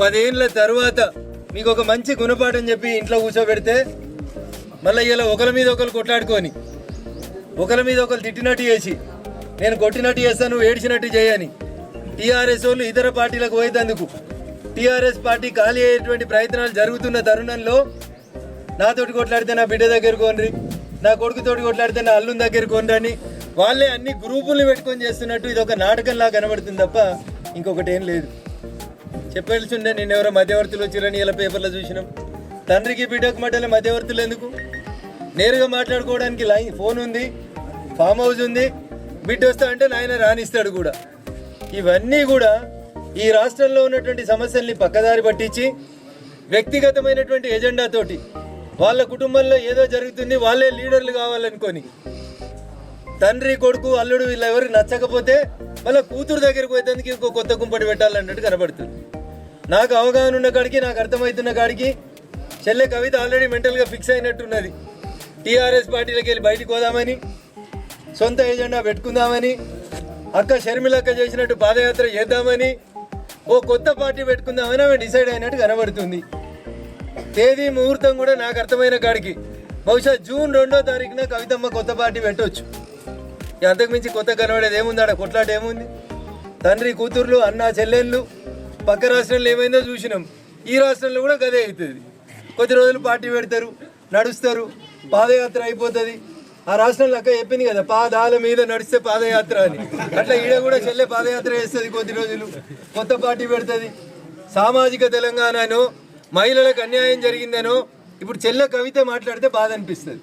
10 ఏళ్ళ తర్వాత మీకు ఒక మంచి గుణపాఠం చెప్పి ఇంట్లో కూర్చోబెడితే మళ్ళీ ఇలా ఒకరి మీద ఒకరు కొట్లాడుకొని ఒకరి మీద ఒకరు తిట్టినట్టు చేసి నేను కొట్టినట్టు చేస్తాను ఏడ్చినట్టు చేయని టీఆర్ఎస్ వాళ్ళు ఇతర పార్టీలకు పోయేందుకు టీఆర్ఎస్ పార్టీ ఖాళీ అయ్యేటువంటి ప్రయత్నాలు జరుగుతున్న తరుణంలో నాతోటి కొట్లాడితే నా బిడ్డ దగ్గర కొనరి, నా కొడుకుతోటి కొట్లాడితే నా అల్లుని దగ్గర కొనరని వాళ్ళే అన్ని గ్రూపుల్ని పెట్టుకొని చేస్తున్నట్టు ఇది ఒక నాటకంలా కనబడుతుంది తప్ప ఇంకొకటి ఏం లేదు. చెప్పాల్సి ఉండే నేను ఎవరో మధ్యవర్తులు వచ్చిరని ఇలా పేపర్లో చూసినాం. తండ్రికి బిడ్డకు మధ్యలో మధ్యవర్తులు ఎందుకు? నేరుగా మాట్లాడుకోవడానికి ఫోన్ ఉంది, ఫామ్ హౌస్ ఉంది, బిడ్డ వస్తా అంటే నాయన రానిస్తాడు కూడా. ఇవన్నీ కూడా ఈ రాష్ట్రంలో ఉన్నటువంటి సమస్యల్ని పక్కదారి పట్టించి వ్యక్తిగతమైనటువంటి ఎజెండాతోటి వాళ్ళ కుటుంబంలో ఏదో జరుగుతుంది వాళ్ళే లీడర్లు కావాలనుకొని తండ్రి కొడుకు అల్లుడు వీళ్ళు ఎవరికి నచ్చకపోతే మళ్ళీ కూతురు దగ్గరికి పోయేందుకు ఇంకో కొత్త కుంపటి పెట్టాలన్నట్టు కనబడుతుంది. నాకు అవగాహన ఉన్న కాడికి నాకు అర్థమవుతున్న కాడికి చెల్లె కవిత ఆల్రెడీ మెంటల్గా ఫిక్స్ అయినట్టున్నది. టీఆర్ఎస్ పార్టీలకు వెళ్ళి బయటికి పోదామని సొంత ఎజెండా పెట్టుకుందామని అక్క షర్మిలక్క చేసినట్టు పాదయాత్ర చేద్దామని ఓ కొత్త పార్టీ పెట్టుకుందామని ఆమె డిసైడ్ అయినట్టు కనబడుతుంది. తేదీ ముహూర్తం కూడా నాకు అర్థమైన కాడికి బహుశా జూన్ 2వ తారీఖున కవితమ్మ కొత్త పార్టీ పెట్టవచ్చు. అంతకుమించి కొత్త కనబడేది ఏముంది? ఆడ కొట్లాట ఏముంది? తండ్రి కూతుర్లు అన్న చెల్లెళ్ళు పక్క రాష్ట్రంలో ఏమైందో చూసినాం. ఈ రాష్ట్రంలో కూడా గదే అవుతుంది. కొద్ది రోజులు పార్టీ పెడతారు, నడుస్తారు, పాదయాత్ర అయిపోతుంది. ఆ రాష్ట్రంలో అక్క చెప్పింది కదా పాదాల మీద నడిస్తే పాదయాత్ర అని. అట్లా ఈడ కూడా చెల్లె పాదయాత్ర చేస్తుంది, కొద్ది రోజులు కొత్త పార్టీ పెడుతుంది. సామాజిక తెలంగాణనో మహిళలకు అన్యాయం జరిగిందనో ఇప్పుడు చెల్లె కవిత మాట్లాడితే బాధ అనిపిస్తుంది.